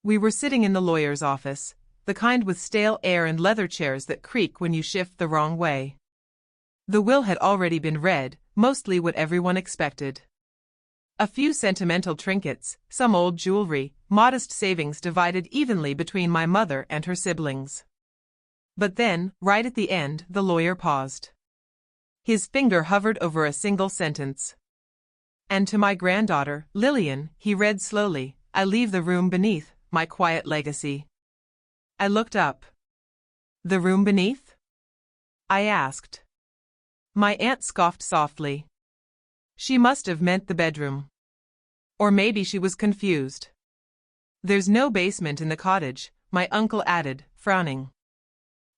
We were sitting in the lawyer's office, the kind with stale air and leather chairs that creak when you shift the wrong way. The will had already been read, mostly what everyone expected. A few sentimental trinkets, some old jewelry, modest savings divided evenly between my mother and her siblings. But then, right at the end, the lawyer paused. His finger hovered over a single sentence. And to my granddaughter, Lillian, he read slowly, "I leave the room beneath, my quiet legacy." I looked up. "The room beneath?" I asked. My aunt scoffed softly. She must have meant the bedroom. Or maybe she was confused. "There's no basement in the cottage," my uncle added, frowning.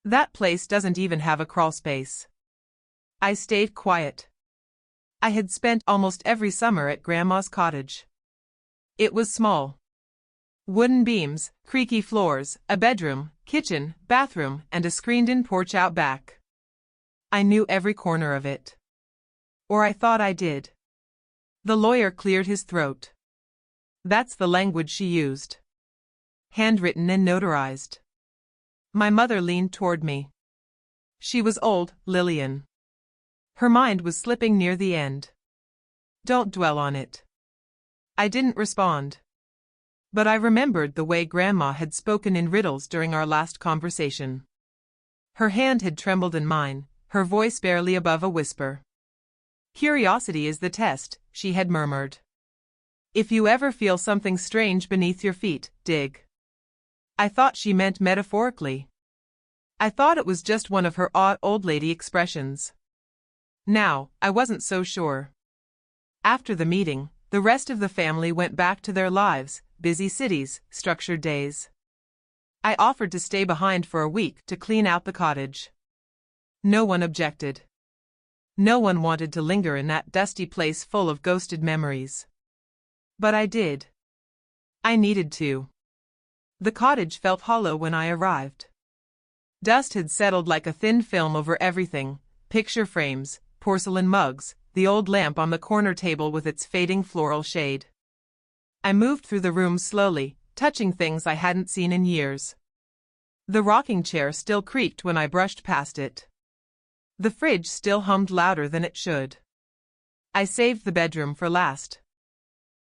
"That place doesn't even have a crawl space." I stayed quiet. I had spent almost every summer at Grandma's cottage. It was small. Wooden beams, creaky floors, a bedroom, kitchen, bathroom, and a screened-in porch out back. I knew every corner of it. Or I thought I did. The lawyer cleared his throat. "That's the language she used. Handwritten and notarized." My mother leaned toward me. She was old, Lillian. Her mind was slipping near the end. "Don't dwell on it." I didn't respond. But I remembered the way Grandma had spoken in riddles during our last conversation. Her hand had trembled in mine, her voice barely above a whisper. "Curiosity is the test," she had murmured. "If you ever feel something strange beneath your feet, dig." I thought she meant metaphorically. I thought it was just one of her odd old lady expressions. Now, I wasn't so sure. After the meeting, the rest of the family went back to their lives, busy cities, structured days. I offered to stay behind for a week to clean out the cottage. No one objected. No one wanted to linger in that dusty place full of ghosted memories. But I did. I needed to. The cottage felt hollow when I arrived. Dust had settled like a thin film over everything: picture frames, porcelain mugs, the old lamp on the corner table with its fading floral shade. I moved through the room slowly, touching things I hadn't seen in years. The rocking chair still creaked when I brushed past it. The fridge still hummed louder than it should. I saved the bedroom for last.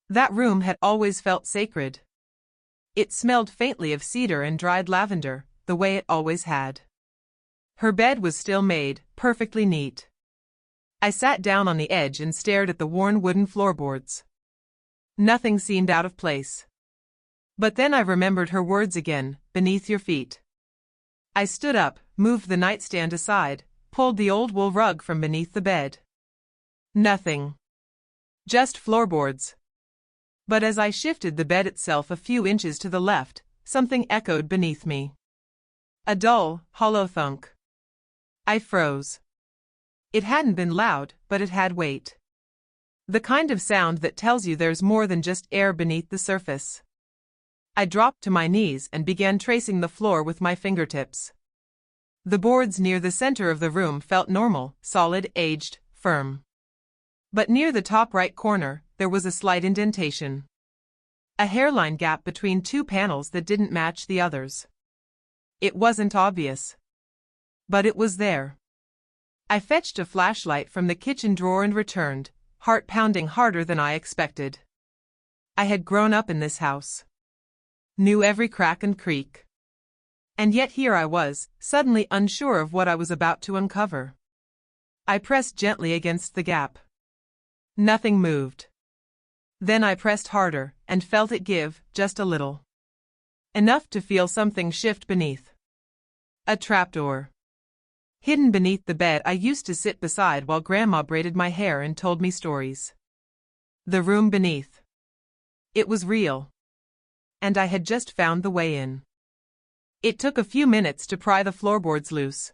That room had always felt sacred. It smelled faintly of cedar and dried lavender, the way it always had. Her bed was still made, perfectly neat. I sat down on the edge and stared at the worn wooden floorboards. Nothing seemed out of place. But then I remembered her words again, "beneath your feet." I stood up, moved the nightstand aside, pulled the old wool rug from beneath the bed. Nothing. Just floorboards. But as I shifted the bed itself a few inches to the left, something echoed beneath me. A dull, hollow thunk. I froze. It hadn't been loud, but it had weight. The kind of sound that tells you there's more than just air beneath the surface. I dropped to my knees and began tracing the floor with my fingertips. The boards near the center of the room felt normal, solid, aged, firm. But near the top right corner, there was a slight indentation. A hairline gap between two panels that didn't match the others. It wasn't obvious. But it was there. I fetched a flashlight from the kitchen drawer and returned, heart pounding harder than I expected. I had grown up in this house. Knew every crack and creak. And yet here I was, suddenly unsure of what I was about to uncover. I pressed gently against the gap. Nothing moved. Then I pressed harder, and felt it give, just a little. Enough to feel something shift beneath. A trapdoor. Hidden beneath the bed I used to sit beside while Grandma braided my hair and told me stories. The room beneath. It was real. And I had just found the way in. It took a few minutes to pry the floorboards loose.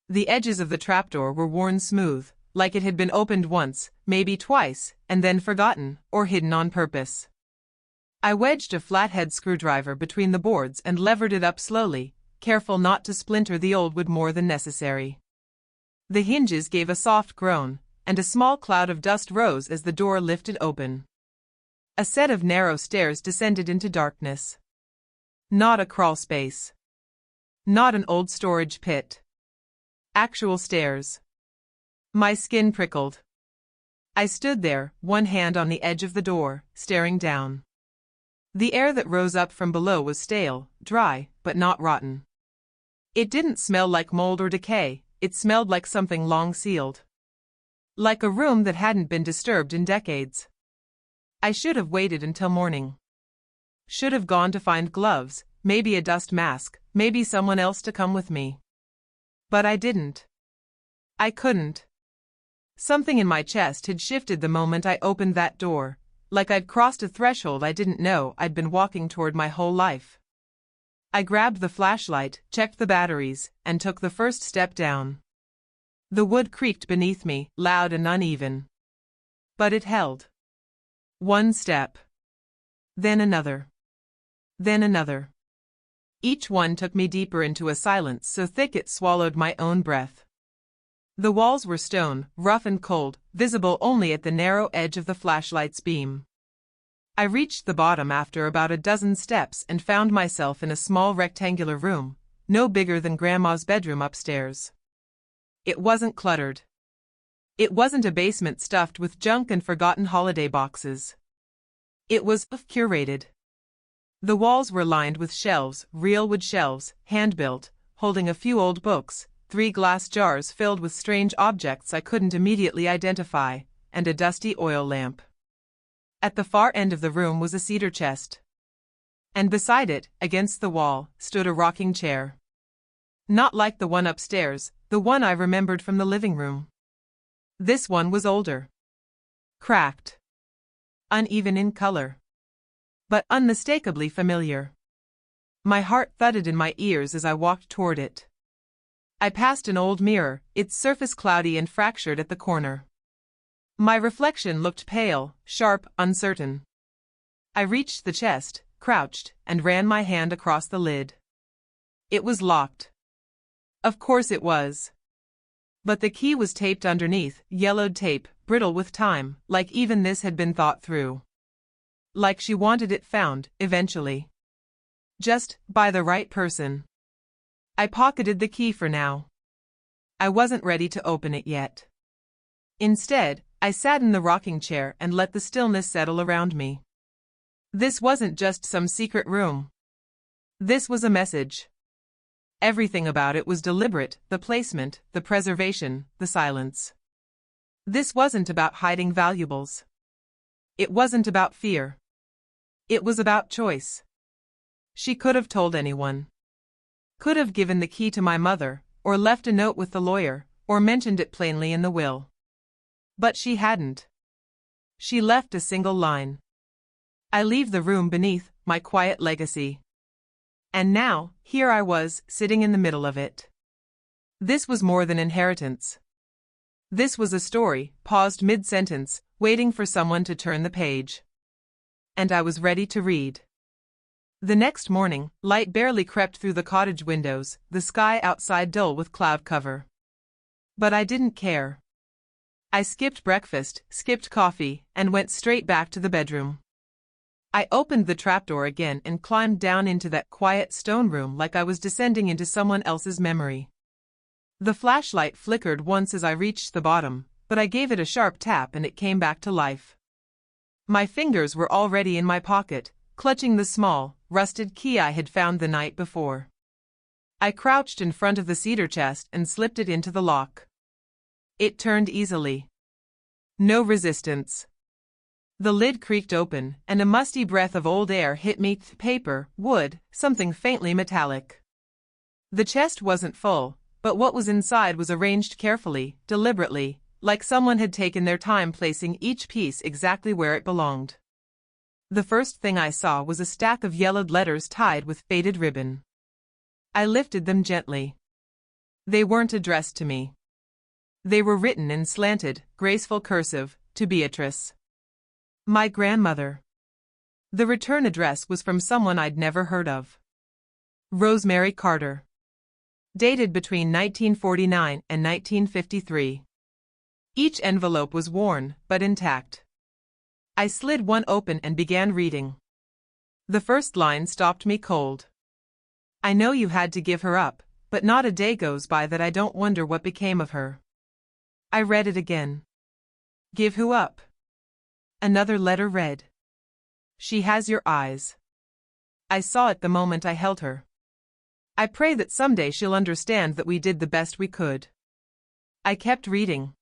The edges of the trapdoor were worn smooth, like it had been opened once, maybe twice, and then forgotten, or hidden on purpose. I wedged a flathead screwdriver between the boards and levered it up slowly, careful not to splinter the old wood more than necessary. The hinges gave a soft groan, and a small cloud of dust rose as the door lifted open. A set of narrow stairs descended into darkness. Not a crawl space. Not an old storage pit. Actual stairs. My skin prickled. I stood there, one hand on the edge of the door, staring down. The air that rose up from below was stale, dry, but not rotten. It didn't smell like mold or decay, it smelled like something long sealed. Like a room that hadn't been disturbed in decades. I should have waited until morning. Should have gone to find gloves, maybe a dust mask, maybe someone else to come with me. But I didn't. I couldn't. Something in my chest had shifted the moment I opened that door, like I'd crossed a threshold I didn't know I'd been walking toward my whole life. I grabbed the flashlight, checked the batteries, and took the first step down. The wood creaked beneath me, loud and uneven. But it held. One step. Then another. Then another. Each one took me deeper into a silence so thick it swallowed my own breath. The walls were stone, rough and cold, visible only at the narrow edge of the flashlight's beam. I reached the bottom after about a dozen steps and found myself in a small rectangular room, no bigger than Grandma's bedroom upstairs. It wasn't cluttered. It wasn't a basement stuffed with junk and forgotten holiday boxes. It was curated. The walls were lined with shelves, real wood shelves, hand-built, holding a few old books, 3 glass jars filled with strange objects I couldn't immediately identify, and a dusty oil lamp. At the far end of the room was a cedar chest. And beside it, against the wall, stood a rocking chair. Not like the one upstairs, the one I remembered from the living room. This one was older. Cracked. Uneven in color. But unmistakably familiar. My heart thudded in my ears as I walked toward it. I passed an old mirror, its surface cloudy and fractured at the corner. My reflection looked pale, sharp, uncertain. I reached the chest, crouched, and ran my hand across the lid. It was locked. Of course it was. But the key was taped underneath, yellowed tape, brittle with time, like even this had been thought through. Like she wanted it found, eventually. Just, by the right person. I pocketed the key for now. I wasn't ready to open it yet. Instead, I sat in the rocking chair and let the stillness settle around me. This wasn't just some secret room. This was a message. Everything about it was deliberate, the placement, the preservation, the silence. This wasn't about hiding valuables. It wasn't about fear. It was about choice. She could have told anyone. Could have given the key to my mother, or left a note with the lawyer, or mentioned it plainly in the will. But she hadn't. She left a single line. I leave the room beneath, my quiet legacy. And now, here I was, sitting in the middle of it. This was more than inheritance. This was a story, paused mid-sentence, waiting for someone to turn the page. And I was ready to read. The next morning, light barely crept through the cottage windows, the sky outside dull with cloud cover. But I didn't care. I skipped breakfast, skipped coffee, and went straight back to the bedroom. I opened the trapdoor again and climbed down into that quiet stone room like I was descending into someone else's memory. The flashlight flickered once as I reached the bottom, but I gave it a sharp tap and it came back to life. My fingers were already in my pocket, clutching the small, rusted key I had found the night before. I crouched in front of the cedar chest and slipped it into the lock. It turned easily. No resistance. The lid creaked open, and a musty breath of old air hit me, paper, wood, something faintly metallic. The chest wasn't full, but what was inside was arranged carefully, deliberately, like someone had taken their time placing each piece exactly where it belonged. The first thing I saw was a stack of yellowed letters tied with faded ribbon. I lifted them gently. They weren't addressed to me. They were written in slanted, graceful cursive, to Beatrice. My grandmother. The return address was from someone I'd never heard of. Rosemary Carter. Dated between 1949 and 1953. Each envelope was worn, but intact. I slid one open and began reading. The first line stopped me cold. I know you had to give her up, but not a day goes by that I don't wonder what became of her. I read it again. Give who up? Another letter read. She has your eyes. I saw it the moment I held her. I pray that someday she'll understand that we did the best we could. I kept reading.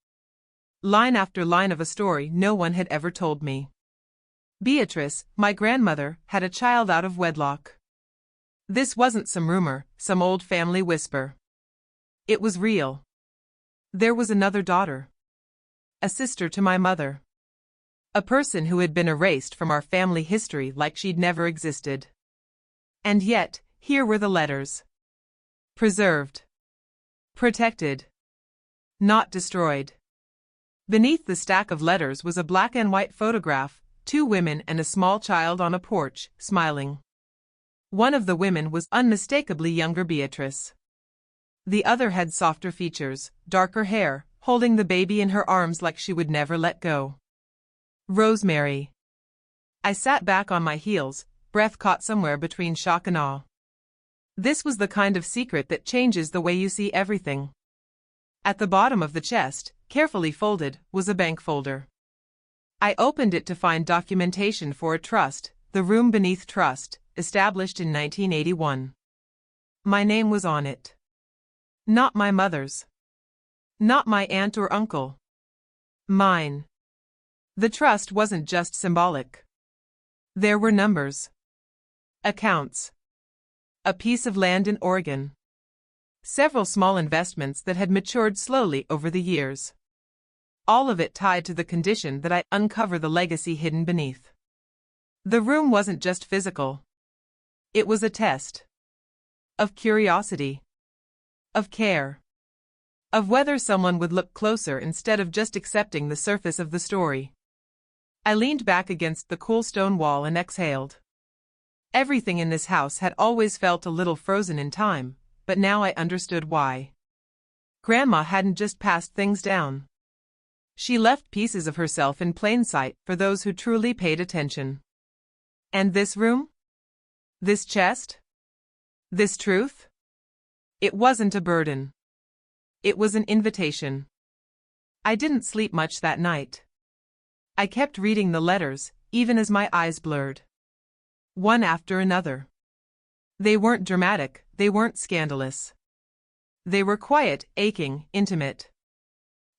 Line after line of a story no one had ever told me. Beatrice, my grandmother, had a child out of wedlock. This wasn't some rumor, some old family whisper. It was real. There was another daughter. A sister to my mother. A person who had been erased from our family history like she'd never existed. And yet, here were the letters. Preserved. Protected. Not destroyed. Beneath the stack of letters was a black and white photograph, 2 women and a small child on a porch, smiling. One of the women was unmistakably younger Beatrice. The other had softer features, darker hair, holding the baby in her arms like she would never let go. Rosemary. I sat back on my heels, breath caught somewhere between shock and awe. This was the kind of secret that changes the way you see everything. At the bottom of the chest, carefully folded, was a bank folder. I opened it to find documentation for a trust, the Room Beneath Trust, established in 1981. My name was on it. Not my mother's. Not my aunt or uncle. Mine. The trust wasn't just symbolic. There were numbers. Accounts. A piece of land in Oregon. Several small investments that had matured slowly over the years. All of it tied to the condition that I uncover the legacy hidden beneath. The room wasn't just physical. It was a test. Of curiosity. Of care. Of whether someone would look closer instead of just accepting the surface of the story. I leaned back against the cool stone wall and exhaled. Everything in this house had always felt a little frozen in time, but now I understood why. Grandma hadn't just passed things down. She left pieces of herself in plain sight for those who truly paid attention. And this room? This chest? This truth? It wasn't a burden. It was an invitation. I didn't sleep much that night. I kept reading the letters, even as my eyes blurred. One after another. They weren't dramatic, they weren't scandalous. They were quiet, aching, intimate.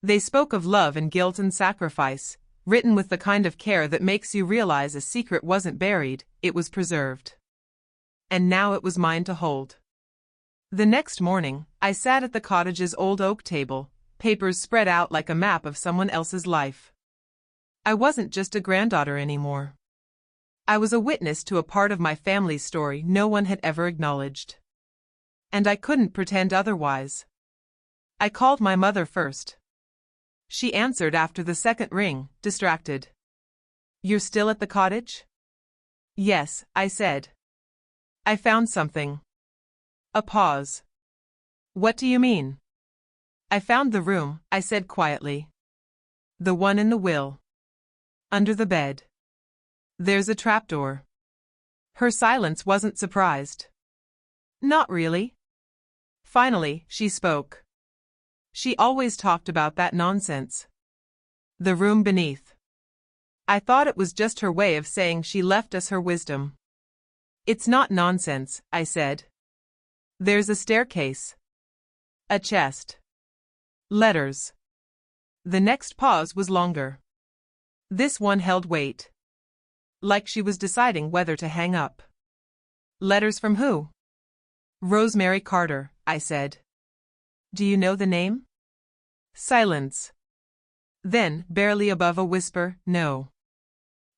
They spoke of love and guilt and sacrifice, written with the kind of care that makes you realize a secret wasn't buried, it was preserved. And now it was mine to hold. The next morning, I sat at the cottage's old oak table, papers spread out like a map of someone else's life. I wasn't just a granddaughter anymore. I was a witness to a part of my family's story no one had ever acknowledged. And I couldn't pretend otherwise. I called my mother first. She answered after the second ring, distracted. "You're still at the cottage?" "Yes," I said. "I found something." A pause. "What do you mean?" "I found the room," I said quietly. "The one in the will. Under the bed. There's a trapdoor." Her silence wasn't surprised. "Not really." Finally, she spoke. She always talked about that nonsense. The room beneath. I thought it was just her way of saying she left us her wisdom. "It's not nonsense," I said. "There's a staircase. A chest. Letters." The next pause was longer. This one held weight. Like she was deciding whether to hang up. "Letters from who?" "Rosemary Carter," I said. "Do you know the name?" Silence. Then, barely above a whisper, "No."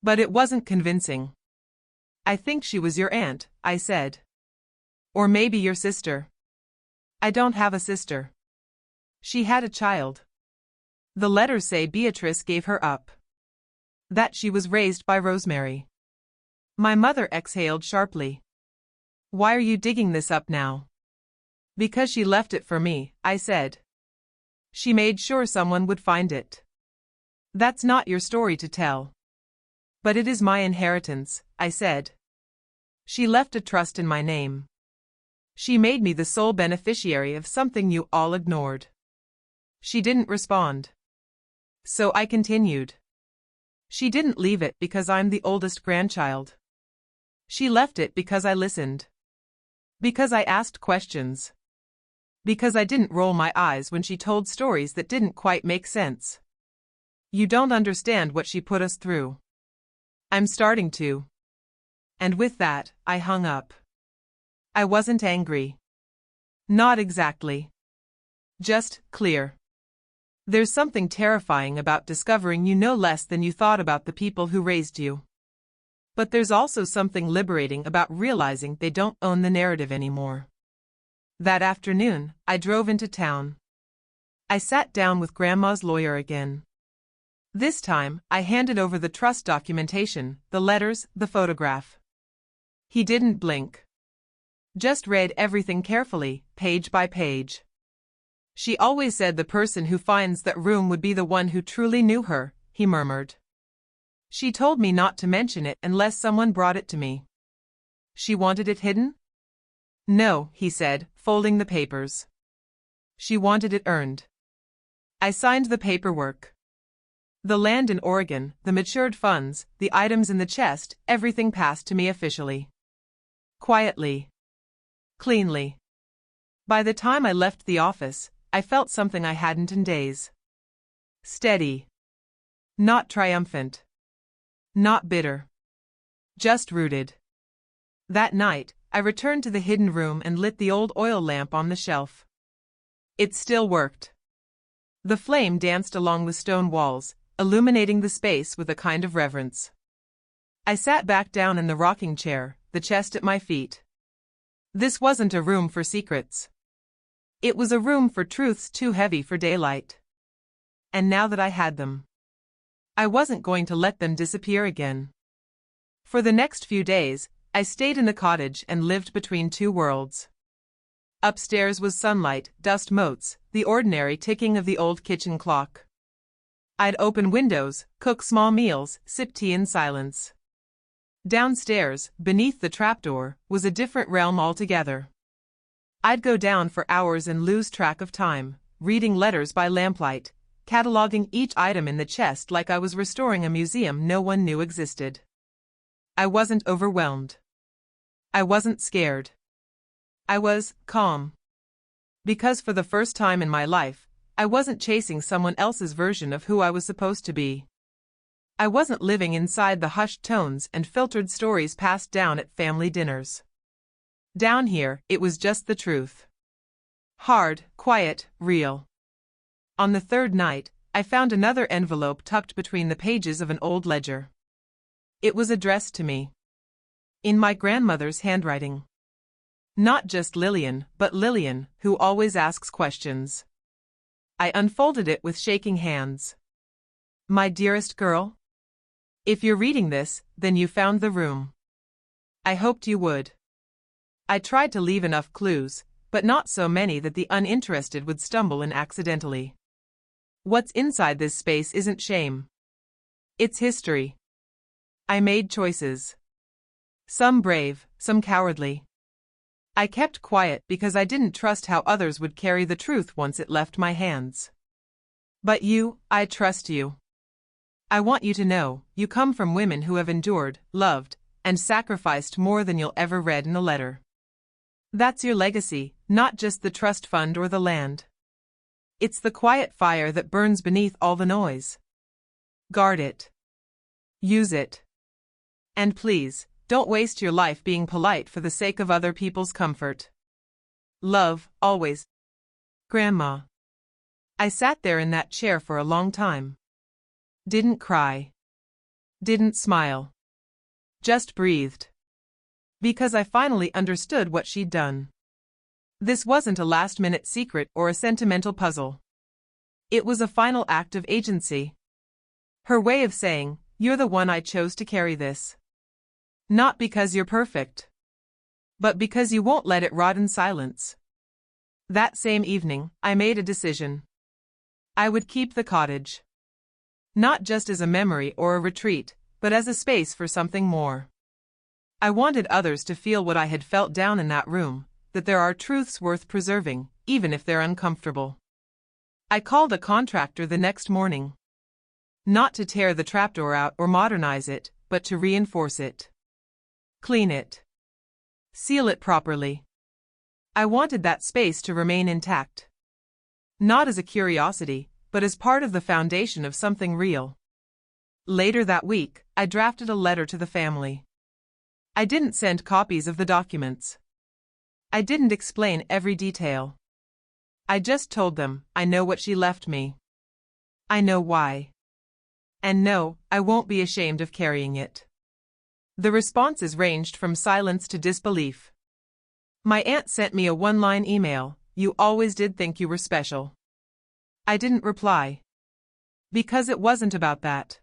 But it wasn't convincing. "I think she was your aunt," I said. "Or maybe your sister." "I don't have a sister." "She had a child. The letters say Beatrice gave her up. That she was raised by Rosemary." My mother exhaled sharply. "Why are you digging this up now?" "Because she left it for me," I said. "She made sure someone would find it." "That's not your story to tell." "But it is my inheritance," I said. "She left a trust in my name." She made me the sole beneficiary of something you all ignored. She didn't respond. So I continued. She didn't leave it because I'm the oldest grandchild. She left it because I listened. Because I asked questions. Because I didn't roll my eyes when she told stories that didn't quite make sense. You don't understand what she put us through. I'm starting to. And with that, I hung up. I wasn't angry. Not exactly. Just clear. There's something terrifying about discovering you know less than you thought about the people who raised you. But there's also something liberating about realizing they don't own the narrative anymore. That afternoon, I drove into town. I sat down with Grandma's lawyer again. This time, I handed over the trust documentation, the letters, the photograph. He didn't blink. Just read everything carefully, page by page. She always said the person who finds that room would be the one who truly knew her, he murmured. She told me not to mention it unless someone brought it to me. She wanted it hidden? No, he said, folding the papers. She wanted it earned. I signed the paperwork. The land in Oregon, the matured funds, the items in the chest, everything passed to me officially. Quietly. Cleanly. By the time I left the office, I felt something I hadn't in days. Steady. Not triumphant. Not bitter. Just rooted. That night, I returned to the hidden room and lit the old oil lamp on the shelf. It still worked. The flame danced along the stone walls, illuminating the space with a kind of reverence. I sat back down in the rocking chair, the chest at my feet. This wasn't a room for secrets. It was a room for truths too heavy for daylight. And now that I had them, I wasn't going to let them disappear again. For the next few days, I stayed in the cottage and lived between two worlds. Upstairs was sunlight, dust motes, the ordinary ticking of the old kitchen clock. I'd open windows, cook small meals, sip tea in silence. Downstairs, beneath the trapdoor, was a different realm altogether. I'd go down for hours and lose track of time, reading letters by lamplight, cataloging each item in the chest like I was restoring a museum no one knew existed. I wasn't overwhelmed. I wasn't scared. I was calm. Because for the first time in my life, I wasn't chasing someone else's version of who I was supposed to be. I wasn't living inside the hushed tones and filtered stories passed down at family dinners. Down here, it was just the truth. Hard, quiet, real. On the third night, I found another envelope tucked between the pages of an old ledger. It was addressed to me. In my grandmother's handwriting. Not just Lillian, but Lillian, who always asks questions. I unfolded it with shaking hands. My dearest girl? If you're reading this, then you found the room. I hoped you would. I tried to leave enough clues, but not so many that the uninterested would stumble in accidentally. What's inside this space isn't shame. It's history. I made choices. Some brave, some cowardly. I kept quiet because I didn't trust how others would carry the truth once it left my hands. But you, I trust you. I want you to know, you come from women who have endured, loved, and sacrificed more than you'll ever read in a letter. That's your legacy, not just the trust fund or the land. It's the quiet fire that burns beneath all the noise. Guard it. Use it. And please, don't waste your life being polite for the sake of other people's comfort. Love, always. Grandma. I sat there in that chair for a long time. Didn't cry. Didn't smile. Just breathed. Because I finally understood what she'd done. This wasn't a last-minute secret or a sentimental puzzle. It was a final act of agency. Her way of saying, you're the one I chose to carry this. Not because you're perfect. But because you won't let it rot in silence. That same evening, I made a decision. I would keep the cottage. Not just as a memory or a retreat, but as a space for something more. I wanted others to feel what I had felt down in that room, that there are truths worth preserving, even if they're uncomfortable. I called a contractor the next morning. Not to tear the trapdoor out or modernize it, but to reinforce it. Clean it. Seal it properly. I wanted that space to remain intact. Not as a curiosity, but as part of the foundation of something real. Later that week, I drafted a letter to the family. I didn't send copies of the documents. I didn't explain every detail. I just told them, I know what she left me. I know why. And no, I won't be ashamed of carrying it. The responses ranged from silence to disbelief. My aunt sent me a one-line email, "You always did think you were special." I didn't reply. Because it wasn't about that.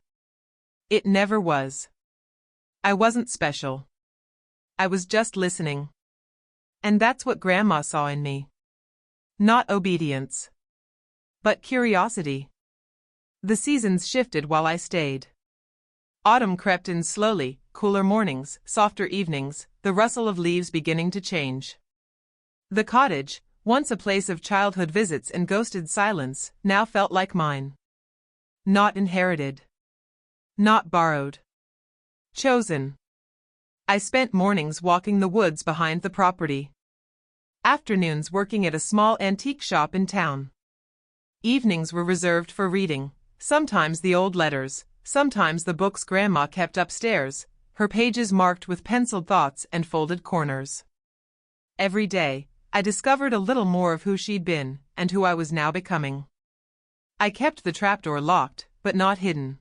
It never was. I wasn't special. I was just listening. And that's what Grandma saw in me. Not obedience. But curiosity. The seasons shifted while I stayed. Autumn crept in slowly, cooler mornings, softer evenings, the rustle of leaves beginning to change. The cottage, once a place of childhood visits and ghosted silence, now felt like mine. Not inherited. Not borrowed. Chosen. I spent mornings walking the woods behind the property. Afternoons working at a small antique shop in town. Evenings were reserved for reading, sometimes the old letters, sometimes the books Grandma kept upstairs, her pages marked with penciled thoughts and folded corners. Every day, I discovered a little more of who she'd been, and who I was now becoming. I kept the trapdoor locked, but not hidden.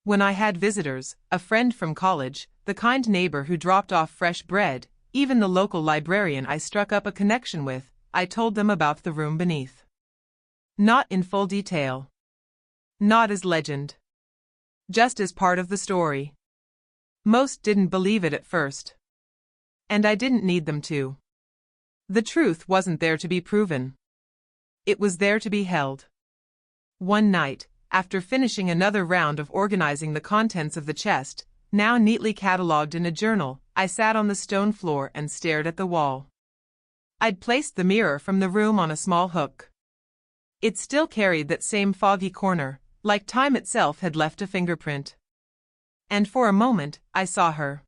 When I had visitors, a friend from college, the kind neighbor who dropped off fresh bread, even the local librarian I struck up a connection with, I told them about the room beneath. Not in full detail. Not as legend. Just as part of the story. Most didn't believe it at first. And I didn't need them to. The truth wasn't there to be proven. It was there to be held. One night, after finishing another round of organizing the contents of the chest, now neatly catalogued in a journal, I sat on the stone floor and stared at the wall. I'd placed the mirror from the room on a small hook. It still carried that same foggy corner, like time itself had left a fingerprint. And for a moment, I saw her.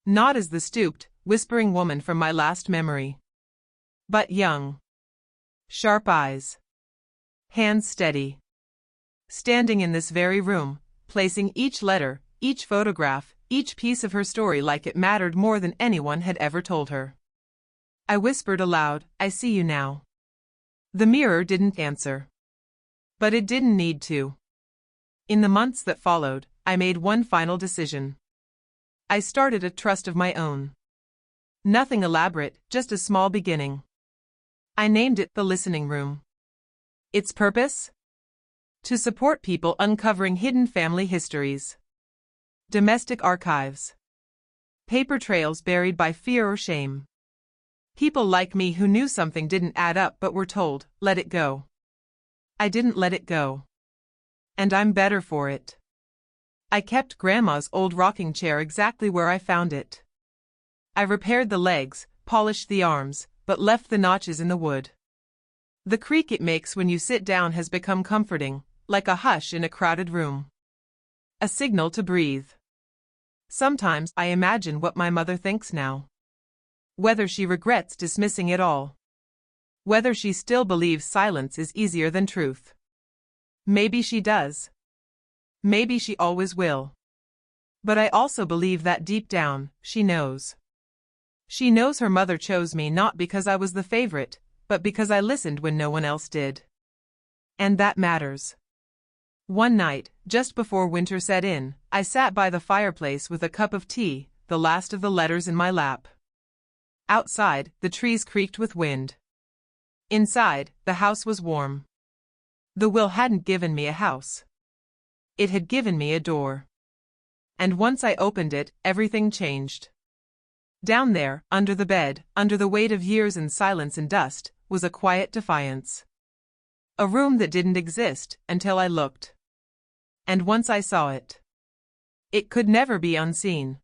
Not as the stooped, whispering woman from my last memory. But young. Sharp eyes. Hands steady. Standing in this very room, placing each letter, each photograph, each piece of her story like it mattered more than anyone had ever told her. I whispered aloud, "I see you now." The mirror didn't answer. But it didn't need to. In the months that followed, I made one final decision. I started a trust of my own. Nothing elaborate, just a small beginning. I named it the Listening Room. Its purpose? To support people uncovering hidden family histories. Domestic archives. Paper trails buried by fear or shame. People like me who knew something didn't add up but were told, "Let it go." I didn't let it go. And I'm better for it. I kept Grandma's old rocking chair exactly where I found it. I repaired the legs, polished the arms, but left the notches in the wood. The creak it makes when you sit down has become comforting, like a hush in a crowded room. A signal to breathe. Sometimes I imagine what my mother thinks now. Whether she regrets dismissing it all. Whether she still believes silence is easier than truth. Maybe she does. Maybe she always will. But I also believe that deep down, she knows. She knows her mother chose me not because I was the favorite, but because I listened when no one else did. And that matters. One night, just before winter set in, I sat by the fireplace with a cup of tea, the last of the letters in my lap. Outside, the trees creaked with wind. Inside, the house was warm. The will hadn't given me a house. It had given me a door. And once I opened it, everything changed. Down there, under the bed, under the weight of years and silence and dust, was a quiet defiance. A room that didn't exist until I looked. And once I saw it. It could never be unseen.